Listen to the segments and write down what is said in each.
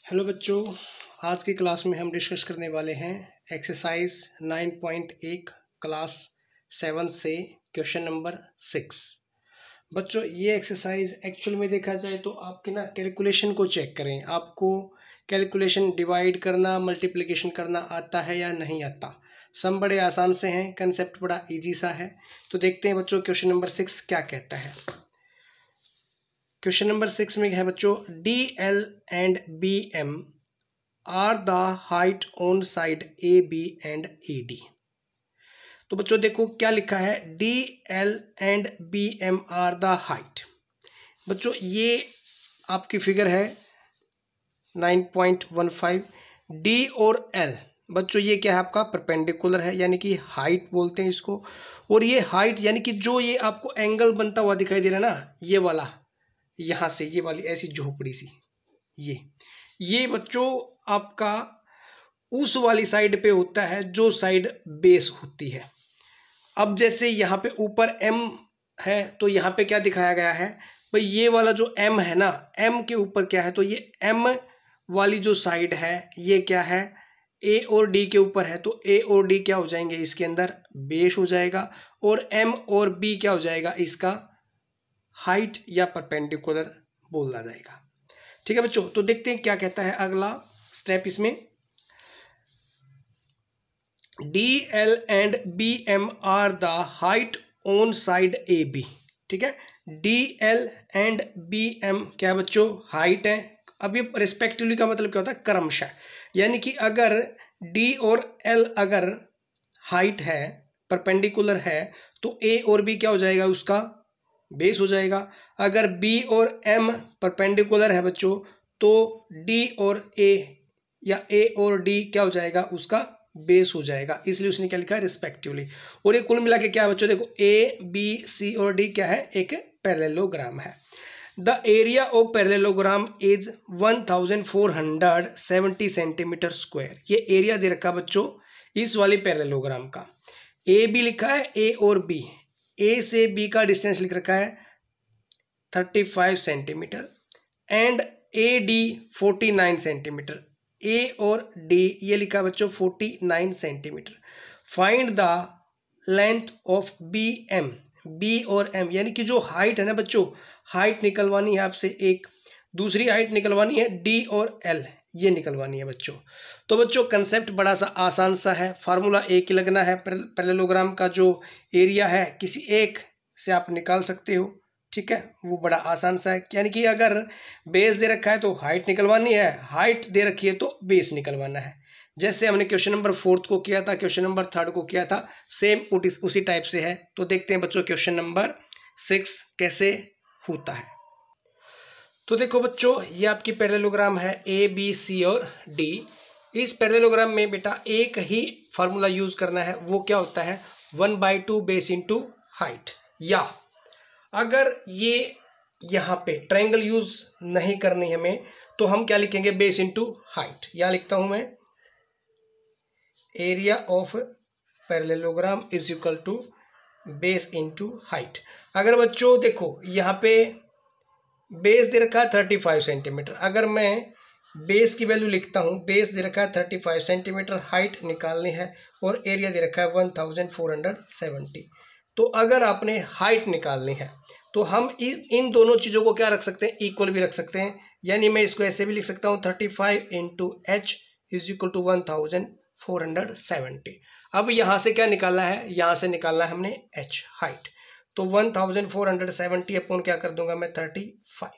Hello बच्चों, आज की क्लास में हम डिस्कस करने वाले हैं एक्सरसाइज 9.1 क्लास 7 से क्वेश्चन नंबर 6। बच्चों, ये एक्सरसाइज एक्चुअल में देखा जाए तो आपके ना कैलकुलेशन को चेक करें। आपको कैलकुलेशन डिवाइड करना, मल्टीप्लिकेशन करना आता है या नहीं आता। सम बड़े आसान से हैं, कंसेप्ट बड़ा इजी सा है। तो देखते हैं बच्चों क्वेश्चन नंबर 6 क्या कहता है। क्वेश्चन नंबर 6 में है बच्चों, D L and B M are the height on side A B and A D. तो बच्चों देखो क्या लिखा है, D L and B M are the height. बच्चों ये आपकी फिगर है 9.15। डी और एल बच्चों ये क्या है, आपका परपेंडिकुलर है, यानी कि हाइट बोलते हैं इसको। और ये हाइट यानी कि जो ये आपको एंगल बनता हुआ दिखाई दे रहा है ना, ये वाला, यहां से ये वाली ऐसी झोपड़ी सी, ये बच्चों आपका उस वाली साइड पे होता है जो साइड बेस होती है। अब जैसे यहाँ पे ऊपर m है तो यहाँ पे क्या दिखाया गया है भाई, ये वाला जो m है ना, m के ऊपर क्या है, तो ये m वाली जो साइड है ये क्या है, a और d के ऊपर है। तो a और d क्या हो जाएंगे, इसके अंदर बेस हो जाएगा। और m और b क्या हो जाएगा, इसका हाइट या परपेंडिकुलर बोला जाएगा। ठीक है बच्चों, तो देखते हैं क्या कहता है अगला स्टेप इसमें। D L and B M are the height on side A B. ठीक है, D L and B M क्या बच्चों, हाइट है। अब ये रिस्पेक्टिवली का मतलब क्या होता है, क्रमशः। यानी कि अगर डी और एल अगर हाइट है, परपेंडिकुलर है, तो ए और बी क्या हो जाएगा, उसका बेस हो जाएगा। अगर बी और एम परपेंडिकुलर है बच्चों, तो डी और ए या ए और डी क्या हो जाएगा, उसका बेस हो जाएगा। इसलिए उसने क्या लिखा है, रिस्पेक्टिवली। और ये कुल मिला के क्या है बच्चों, देखो ए बी सी और डी क्या है, एक पैरेललोग्राम है। The area of parallelogram is 1470 centimetre square. ये एरिया दे रखा बच्चों इस वाली पैरेललोग्राम का। ए बी लिखा है, ए और बी, ए से बी का डिस्टेंस लिख रखा है 35 centimetre and A D 49 centimetre. A और डी ये लिखा बच्चों 49 centimetre. Find the length of B M. B और एम यानी कि जो हाइट है ना बच्चों, हाइट निकलवानी है आपसे एक, दूसरी हाइट निकलवानी है डी और एल, ये निकलवानी है बच्चों। तो बच्चों कंसेप्ट बड़ा सा आसान सा है, फार्मूला एक ही लगना है। पैरेललोग्राम का जो एरिया है किसी एक से आप निकाल सकते हो। ठीक है, वो बड़ा आसान सा है। यानी कि अगर बेस दे रखा है तो हाइट निकलवानी है, हाइट दे रखी है तो बेस निकलवाना है। जैसे हमने क्वेश्चन नंबर 4 को किया था, क्वेश्चन नंबर 3 को किया था, सेम उसी टाइप से है। तो देखते हैं बच्चों क्वेश्चन नंबर 6 कैसे होता है। तो देखो बच्चों, ये आपकी पैरेललोग्राम है ए बी सी और डी। इस पैरेललोग्राम में बेटा एक ही फार्मूला यूज करना है, वो क्या होता है, 1/2 बेस इंटू हाइट। या अगर ये यहाँ पे ट्रायंगल यूज नहीं करनी हमें, तो हम क्या लिखेंगे, बेस इंटू हाइट। या लिखता हूं मैं, area of parallelogram is equal to base into height. अगर बच्चों देखो यहाँ पे बेस दे रखा है 35 सेंटीमीटर, अगर मैं बेस की वैल्यू लिखता हूँ, बेस दे रखा है 35 सेंटीमीटर, हाइट निकालनी है और एरिया दे रखा है 1470। तो अगर आपने हाइट निकालनी है तो हम इन दोनों चीज़ों को क्या रख सकते हैं, इक्वल भी रख सकते हैं। यानी मैं इसको ऐसे भी लिख सकता हूँ, 35 into H is equal to 1470। अब यहाँ से क्या निकालना है, यहाँ से निकालना है हमने एच, हाइट। तो 1470 अपॉन क्या कर दूंगा मैं, 35।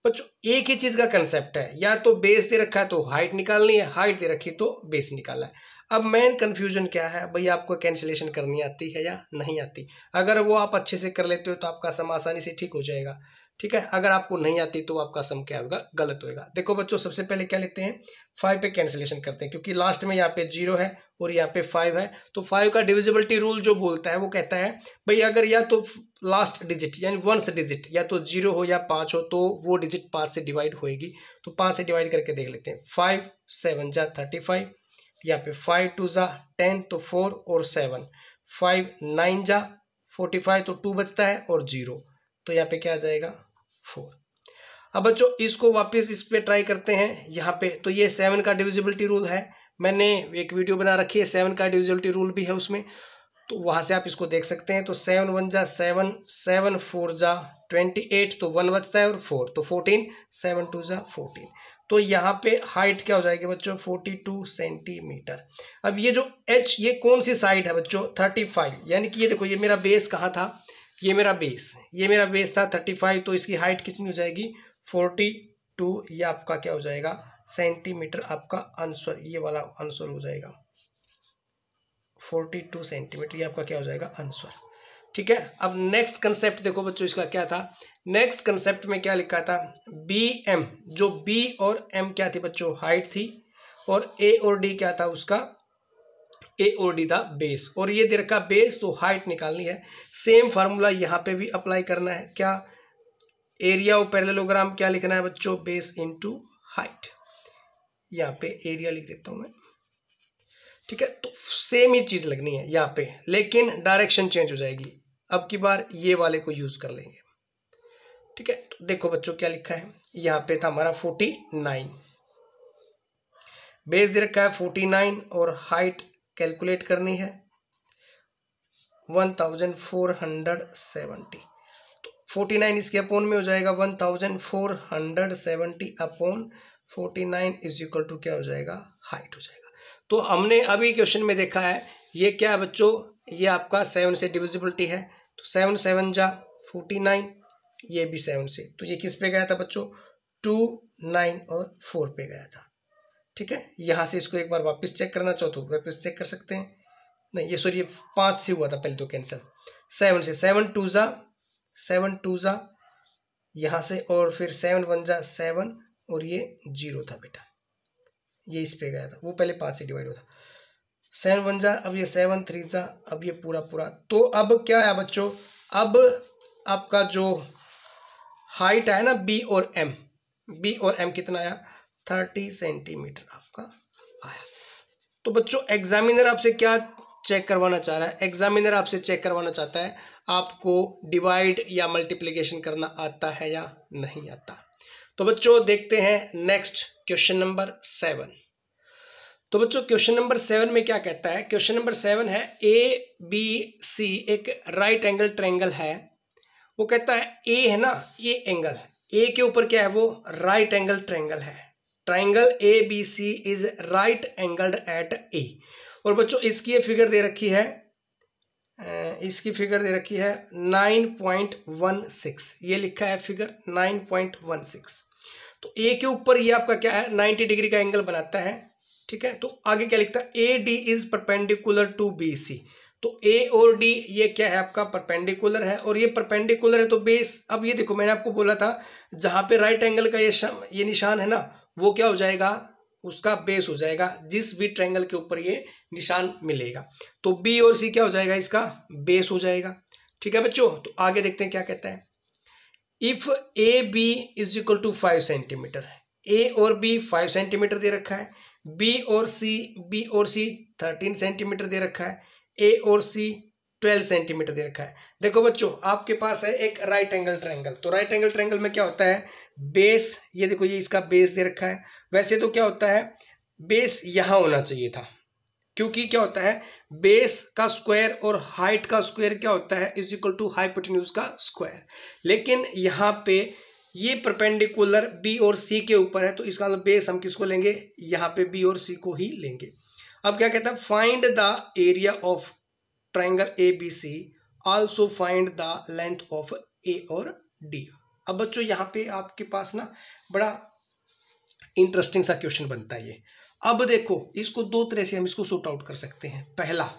बच्चों एक ही चीज का कंसेप्ट है, या तो बेस दे रखा है तो हाइट निकालनी है, हाइट दे रखी तो बेस निकालना है। अब मेन कंफ्यूजन क्या है भाई, आपको कैंसिलेशन करनी आती है या नहीं आती। अगर वो आप अच्छे से कर लेते हो तो आपका सम आसानी से ठीक हो जाएगा। ठीक है, अगर आपको नहीं आती तो आपका सम क्या होगा, गलत होएगा। देखो बच्चों, सबसे पहले क्या लेते हैं, 5 पे कैंसिलेशन करते हैं, क्योंकि लास्ट में यहाँ पे 0 है और यहाँ पे 5 है। तो 5 का डिविजिबिलिटी रूल जो बोलता है वो कहता है भाई, अगर या तो लास्ट डिजिट यानी वंस डिजिट या तो 0 हो या 5 हो, तो वो डिजिट 5 से डिवाइड होएगी। तो 5 से डिवाइड करके देख लेते हैं, 5 7 जा 35, यहाँ पे 5 2 जा 10, तो 4 और 7, 5 9 जा 45, तो 2 बचता है और 0, तो यहाँ पे क्या आ जाएगा 4। अब बच्चों इसको वापस इस पे ट्राई करते हैं यहाँ पे। तो ये 7 का डिविजिबिलिटी रूल है, मैंने एक वीडियो बना रखी है 7 का डिविजिबिलिटी रूल भी है उसमें, तो वहां से आप इसको देख सकते हैं। तो 7 1 जा 7, 7 4 जा 28, तो 1 बचता है और 4 तो 14, 7 2 जा 14। तो यहाँ पे हाइट क्या हो जाएगी बच्चों 42 सेंटीमीटर। अब ये जो h ये कौन सी साइड है बच्चों 35, यानी कि ये देखो ये मेरा बेस कहाँ था, ये मेरा बेस था 35, तो इसकी हाइट कितनी हो जाएगी 42, ये आपका क्या हो जाएगा सेंटीमीटर, आपका आंसर ये वाला आंसर हो जाएगा 42 सेंटीमीटर, ये आपका क्या हो जाएगा आंसर। ठीक है, अब नेक्स्ट कंसेप्ट देखो बच्चों इसका क्या था। नेक्स्ट कंसेप्ट में क्या लिखा था बी एम, जो बी और एम क्या थी बच्चों हाइट थी, और ए और डी क्या था उसका, ए और डी था बेस, और ये दे रखा बेस तो हाइट निकालनी है। सेम फार्मूला यहाँ पे भी अप्लाई करना है, क्या एरिया ऑफ पैरेललोग्राम क्या लिखना है बच्चों बेस इनटू हाइट, यहाँ पे एरिया लिख देता हूं मैं। ठीक है, तो सेम ही चीज लगनी है यहाँ पे, लेकिन डायरेक्शन चेंज हो जाएगी, अब की बार ये वाले को यूज कर लेंगे। ठीक है, तो देखो बच्चों क्या लिखा है, यहाँ पे था हमारा 49, बेस दे रखा है 49 और हाइट कैलकुलेट करनी है 1470, तो 49 इसके अपोन में हो जाएगा 1470 अपॉन 49 इज इक्वल टू क्या हो जाएगा हाइट हो जाएगा। तो हमने अभी क्वेश्चन में देखा है ये क्या है बच्चों, ये आपका 7 से डिविजिबिलिटी है, तो 7 7 जा 49, ये भी 7 से, तो ये किस पे गया था बच्चों 2 9 और 4 पे गया था। ठीक है, यहां से इसको एक बार वापस चेक करना चाहो तो वापस चेक कर सकते हैं, नहीं ये सॉरी 5 से हुआ था पहले तो कैंसिल, 7 से 7 2 जा यहाँ से, और फिर 7 1 जा 7 और ये 0 था बेटा, ये इस पे गया था, वो पहले 5 से डिवाइड होता 7 1 जा, अब ये 7 3 जा, अब ये पूरा पूरा, तो अब क्या है बच्चों, अब आपका जो हाइट है ना बी और एम कितना आया 30 सेंटीमीटर आपका आया। तो बच्चों एग्जामिनर आपसे क्या चेक करवाना चाह रहा है, एग्जामिनर आपसे चेक करवाना चाहता है आपको डिवाइड या मल्टीप्लिकेशन करना आता है या नहीं आता। तो बच्चों देखते हैं नेक्स्ट क्वेश्चन नंबर 7। तो बच्चों क्वेश्चन नंबर 7 में क्या कहता है, क्वेश्चन नंबर 7 है ए बी सी एक राइट एंगल ट्रायंगल है, वो कहता है ए है ना ये एंगल, ए के ऊपर क्या है वो राइट एंगल ट्रायंगल है, triangle A B C is right angled at A. और बच्चों इसकी ये फिगर दे रखी है, इसकी फिगर दे रखी है 9.16, ये लिखा है फिगर 9.16। तो ए के ऊपर ये आपका क्या है 90 डिग्री का एंगल बनाता है। ठीक है, तो आगे क्या लिखता है A D is perpendicular to B C, तो ए और डी ये क्या है आपका परपेंडिकुलर है, और ये परपेंडिकुलर है तो बेस, अब ये देखो मैंने आपको बोला था जहां पे राइट एंगल का ये निशान है ना वो क्या हो जाएगा उसका बेस हो जाएगा, जिस भी ट्रायंगल के ऊपर ये निशान मिलेगा, तो बी और सी क्या हो जाएगा इसका बेस हो जाएगा। ठीक है बच्चों, तो आगे देखते हैं क्या कहता है, if A B is equal to 5 centimetre, A और बी 5 सेंटीमीटर दे रखा है, बी और सी 13 सेंटीमीटर दे रखा है, ए और सी 12 सेंटीमीटर दे रखा है। देखो बच्चों आपके पास है एक राइट एंगल ट्रायंगल, तो राइट एंगल ट्रायंगल में क्या होता है बेस, ये देखो ये इसका बेस दे रखा है, वैसे तो क्या होता है बेस यहां होना चाहिए था, क्योंकि क्या होता है बेस का स्क्वायर और हाइट का स्क्वायर क्या होता है इज इक्वल टू हाइपोटेन्यूज का स्क्वायर, लेकिन यहाँ पे ये परपेंडिकुलर बी और सी के ऊपर है, तो इसका मतलब बेस हम किसको लेंगे यहाँ पे बी और सी को ही लेंगे। अब क्या कहता है find the area of triangle A B C, also find the length of A और डी। अब बच्चों यहाँ पे आपके पास ना बड़ा इंटरेस्टिंग सा क्वेश्चन बनता है ये। अब देखो इसको दो तरह से हम इसको सॉर्ट आउट कर सकते हैं। पहला,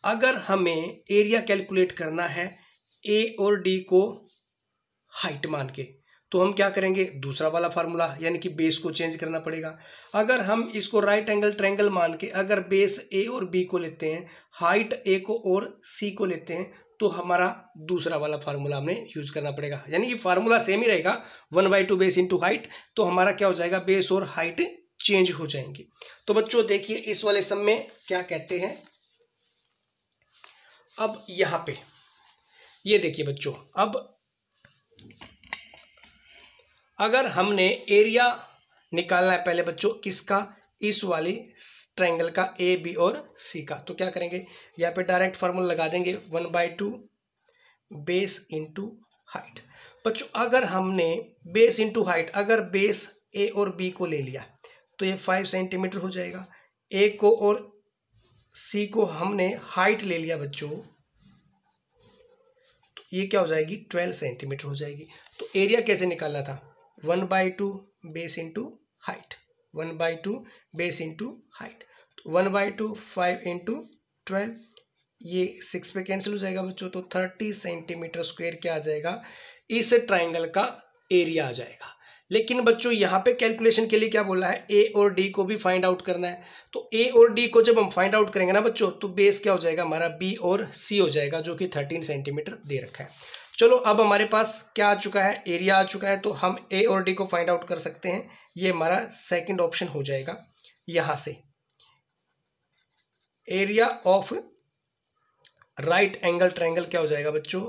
अगर हमें एरिया कैलकुलेट करना है ए और डी को हाइट मान के, तो हम क्या करेंगे दूसरा वाला फार्मूला, यानी कि बेस को चेंज करना पड़ेगा। अगर हम इसको राइट एंगल ट्रायंगल मान के अगर बेस ए और बी को लेते हैं, हाइट ए को और सी को लेते हैं, तो हमारा दूसरा वाला फार्मूला हमें यूज करना पड़ेगा, यानी कि फार्मूला सेम ही रहेगा 1/2 बेस इंटू हाइट, तो हमारा क्या हो जाएगा बेस और हाइट चेंज हो जाएंगी। तो बच्चों देखिए इस वाले सम में क्या कहते हैं, अब यहां पे ये देखिए बच्चों, अगर हमने एरिया निकालना है पहले बच्चों किसका, इस वाली ट्रायंगल का ए बी और सी का, तो क्या करेंगे यहाँ पे डायरेक्ट फार्मूला लगा देंगे 1/2 बेस इंटू हाइट। बच्चों अगर हमने बेस इंटू हाइट, अगर बेस ए और बी को ले लिया तो ये 5 सेंटीमीटर हो जाएगा। ए को और सी को हमने हाइट ले लिया बच्चों, तो ये क्या हो जाएगी 12 सेंटीमीटर हो जाएगी। तो एरिया कैसे निकालना था, 1/2 base into height, 1/2 base into height, तो 1/2 5 इंटू 12, ये 6 पे कैंसिल हो जाएगा बच्चों, तो 30 सेंटीमीटर स्क्वायर क्या आ जाएगा, इस ट्राइंगल का एरिया आ जाएगा। लेकिन बच्चों यहाँ पे कैलकुलेशन के लिए क्या बोला है, ए और डी को भी फाइंड आउट करना है। तो ए और डी को जब हम फाइंड आउट करेंगे ना बच्चों, तो बेस क्या हो जाएगा हमारा बी और सी हो जाएगा, जो कि 13 सेंटीमीटर दे रखा है। चलो अब हमारे पास क्या आ चुका है, एरिया आ चुका है, तो हम ए और डी को फाइंड आउट कर सकते हैं। ये हमारा सेकंड ऑप्शन हो जाएगा। यहां से area of right angle triangle क्या हो जाएगा बच्चों,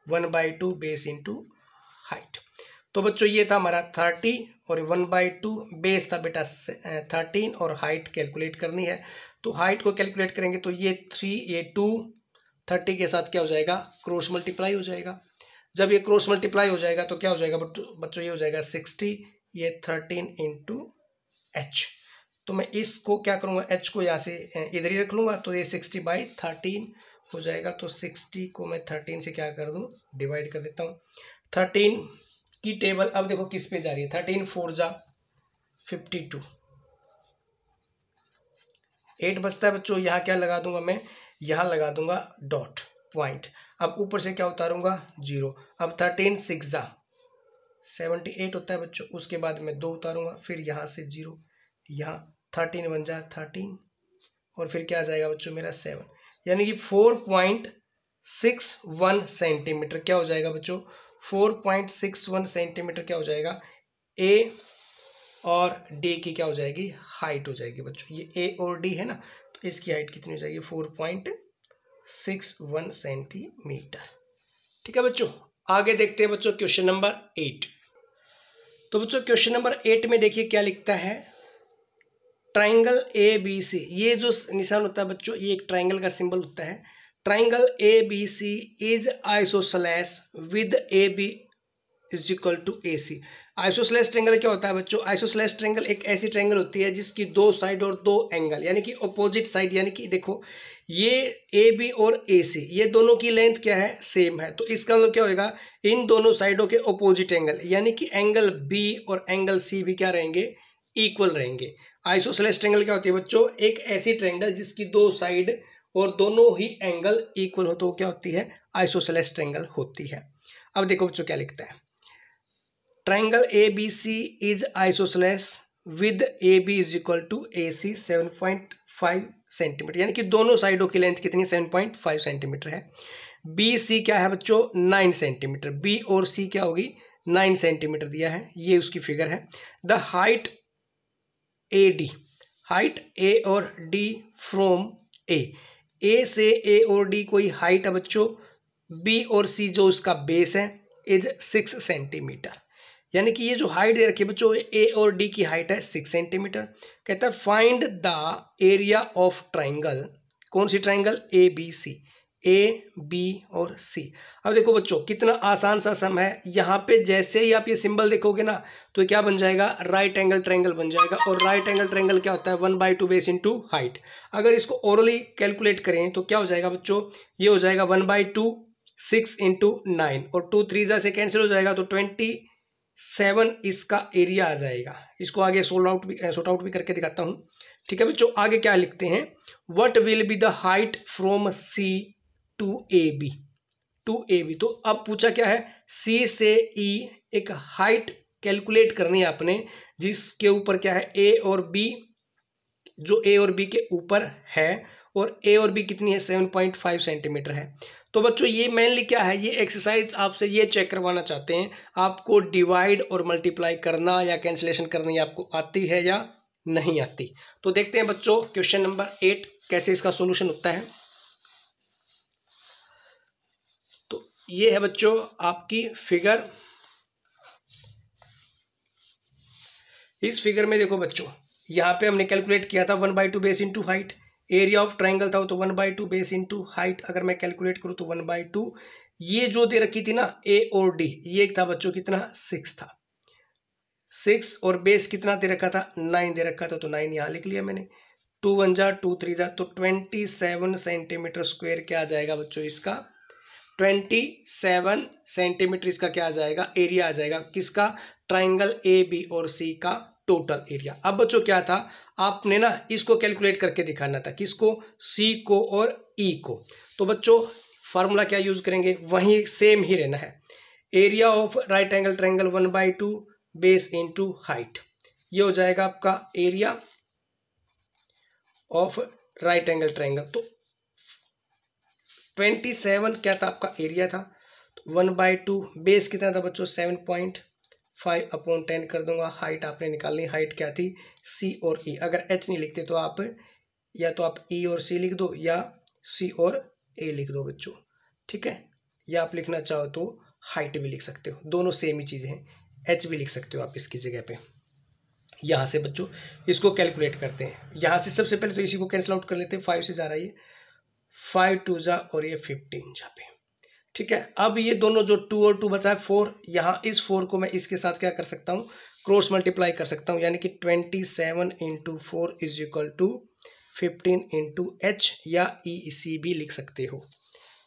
1/2 बेस इंटू हाइट। तो बच्चों ये था हमारा 30 और 1/2 बेस था बेटा 13 और हाइट कैलकुलेट करनी है। तो हाइट को कैलकुलेट करेंगे तो ये 3 ये 2 30 के साथ क्या हो जाएगा, क्रॉस मल्टीप्लाई हो जाएगा। जब ये क्रॉस मल्टीप्लाई हो जाएगा तो क्या हो जाएगा बच्चों, ये हो जाएगा 60, ये 13 इंटू एच। तो मैं इसको क्या करूँगा, एच को यहाँ से इधर ही रख लूँगा, तो ये 60/13 हो जाएगा। तो 60 को मैं 13 से क्या कर दूँ, डिवाइड कर देता हूँ। 13 की टेबल अब देखो किस पे जा रही है, 13 4 जा 52, 8 बचता है बच्चों। यहाँ क्या लगा दूंगा मैं, यहाँ लगा दूंगा डॉट पॉइंट। अब ऊपर से क्या उतारूंगा 0। अब 13 6 जा 78 होता है बच्चों। उसके बाद मैं 2 उतारूंगा, फिर यहाँ से 0, यहाँ 13 बन जा 13 और फिर क्या आ जाएगा बच्चों मेरा 7, यानी कि 4.61 सेंटीमीटर क्या हो जाएगा बच्चों, 4.61 सेंटीमीटर क्या हो जाएगा, ए और डी की क्या हो जाएगी, हाइट हो जाएगी बच्चों। ये ए और डी है ना, तो इसकी हाइट कितनी हो जाएगी 4.61 सेंटीमीटर। ठीक है बच्चों, आगे देखते हैं बच्चों क्वेश्चन नंबर 8। तो बच्चों क्वेश्चन नंबर 8 में देखिए क्या लिखता है, ट्राइंगल ए बी सी, ये जो निशान होता है बच्चों ये एक ट्राइंगल का सिंबल होता है। Triangle A B C is isosceles with A B is equal to A C. Isosceles triangle क्या होता है बच्चों, आइसोसेलेस ट्रायंगल एक ऐसी ट्रायंगल होती है जिसकी 2 साइड और 2 एंगल, यानी कि अपोजिट साइड, यानी कि देखो ये ए बी और ए सी ये दोनों की लेंथ क्या है, सेम है। तो इसका मतलब क्या होगा, इन दोनों साइडों के अपोजिट एंगल, यानी कि एंगल बी और एंगल सी भी क्या रहेंगे, इक्वल रहेंगे। आइसोसेलेस ट्रायंगल क्या होती है बच्चों, एक ऐसी ट्रायंगल जिसकी 2 साइड और दोनों ही एंगल इक्वल हो, तो क्या होती है, आइसोसेलेस ट्रायंगल होती है। अब देखो बच्चों क्या लिखता है, triangle A B C is isosceles with A B is equal to A C 7.5 centimetre, यानी कि दोनों साइडों की लेंथ कितनी 7.5 सेंटीमीटर है। बी सी क्या है बच्चों 9 सेंटीमीटर, बी और सी क्या होगी 9 सेंटीमीटर दिया है, ये उसकी फिगर है। The height A D, height A और डी फ्रॉम ए से ए और डी कोई हाइट है बच्चों, बी और सी जो उसका बेस है इज 6 सेंटीमीटर, यानी कि ये जो हाइट दे रखी है बच्चों ए और डी की हाइट है 6 सेंटीमीटर। कहता है find the area of triangle, कौन सी triangle, A B C, A B और सी। अब देखो बच्चों कितना आसान सा सम है, यहाँ पे जैसे ही आप ये सिंबल देखोगे ना तो क्या बन जाएगा, राइट एंगल ट्रायंगल बन जाएगा। और राइट एंगल ट्रायंगल क्या होता है 1/2 बेस इंटू हाइट। अगर इसको ओरली कैलकुलेट करें तो क्या हो जाएगा बच्चों, ये हो जाएगा 1/2 6 इंटू 9 और 2 3 से कैंसिल हो जाएगा, तो 27 इसका एरिया आ जाएगा। इसको आगे सॉर्ट आउट भी करके दिखाता हूँ। ठीक है बच्चों, आगे क्या लिखते हैं, what will be the height from C to A B, to A B. तो अब पूछा क्या है, सी से ई एक हाइट कैलकुलेट करनी है आपने, जिसके ऊपर क्या है ए और बी, जो ए और बी के ऊपर है, और ए और बी कितनी है 7.5 सेंटीमीटर है। तो बच्चों ये मेनली क्या है, ये एक्सरसाइज आपसे ये चेक करवाना चाहते हैं आपको डिवाइड और मल्टीप्लाई करना या कैंसिलेशन करनी आपको आती है या नहीं आती। तो देखते हैं बच्चों क्वेश्चन नंबर 8 कैसे इसका सॉल्यूशन होता है। तो ये है बच्चों आपकी फिगर, इस फिगर में देखो बच्चों, यहाँ पे हमने कैलकुलेट किया था 1/2 base into height, area of triangle था तो 1/2 बेस इंटू हाइट। अगर मैं कैलकुलेट करूँ तो 1/2, ये जो दे रखी थी ना ए और डी, ये था बच्चों कितना 6 था, 6 और बेस कितना दे रखा था 9 दे रखा था, तो 9 यहाँ लिख लिया मैंने। 2 1 जा 2 3 जा, तो 27 सेंटीमीटर स्क्वायर क्या आ जाएगा बच्चों इसका, 27 सेंटीमीटर इसका क्या आ जाएगा, एरिया आ जाएगा किसका, ट्राइंगल ए बी और सी का टोटल एरिया। अब बच्चों क्या था, आपने ना इसको कैलकुलेट करके दिखाना था, किसको, सी को और ई को। तो बच्चों फार्मूला क्या यूज करेंगे, वही सेम ही रहना है, area of right angle triangle 1/2 base into height, ये हो जाएगा आपका area of right angle triangle. तो 27 क्या था आपका एरिया था, तो 1/2 बेस कितना था बच्चों 7.5 अपॉन 10 कर दूंगा, हाइट आपने निकालनी, हाइट क्या थी सी और ई। अगर एच नहीं लिखते तो आप या तो आप ई और सी लिख दो या सी और ए लिख दो बच्चों, ठीक है, या आप लिखना चाहो तो हाइट भी लिख सकते हो, दोनों सेम ही चीज़ें हैं, एच भी लिख सकते हो आप इसकी जगह पे। यहाँ से बच्चों इसको कैलकुलेट करते हैं, यहाँ से सबसे पहले तो इसी को कैंसिल आउट कर लेते हैं, 5 से जा रहा है ये, 5 2 जा और ये 15 जा पे, ठीक है। अब ये दोनों जो 2 और 2 बचा है 4, यहाँ इस 4 को मैं इसके साथ क्या कर सकता हूँ, क्रॉस मल्टीप्लाई कर सकता हूँ, यानी कि 27 into 4 is equal to 15 into H या ई सी भी लिख सकते हो,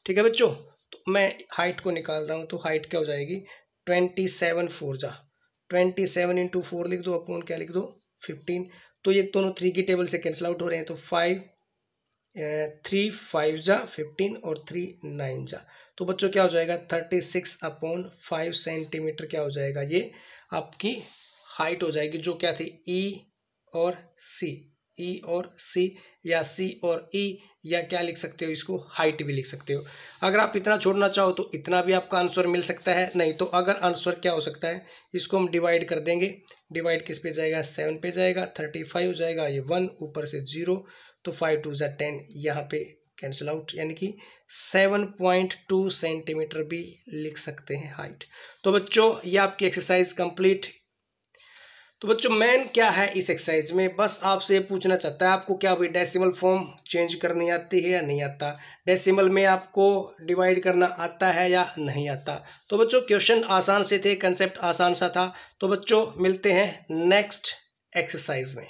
ठीक है बच्चों। तो मैं हाइट को निकाल रहा हूँ, तो हाइट क्या हो जाएगी 27 4 जा 27 इंटू 4 लिख दो अपॉन क्या लिख दो 15, तो ये दोनों 3 की टेबल से कैंसिल आउट हो रहे हैं, तो 3 5 जा 15 और 3 9 जा, तो बच्चों क्या हो जाएगा 36 अपॉन 5 सेंटीमीटर क्या हो जाएगा, ये आपकी हाइट हो जाएगी, जो क्या थी ई और सी, ई और सी या सी और ई, या क्या लिख सकते हो इसको हाइट भी लिख सकते हो। अगर आप इतना छोड़ना चाहो तो इतना भी आपका आंसर मिल सकता है, नहीं तो अगर आंसर क्या हो सकता है, इसको हम डिवाइड कर देंगे, डिवाइड किस पे जाएगा 7 पे जाएगा, 35 हो जाएगा, ये 1 ऊपर से 0, तो 5 2 जा 10, यहाँ पे कैंसिल आउट, यानी कि 7.2 सेंटीमीटर भी लिख सकते हैं हाइट। तो बच्चों ये आपकी एक्सरसाइज कंप्लीट। तो बच्चों मेन क्या है इस एक्सरसाइज में, बस आपसे पूछना चाहता है आपको क्या भाई डेसिमल फॉर्म चेंज करनी आती है या नहीं आता, डेसिमल में आपको डिवाइड करना आता है या नहीं आता। तो बच्चों क्वेश्चन आसान से थे, कंसेप्ट आसान सा था। तो बच्चों मिलते हैं नेक्स्ट एक्सरसाइज में।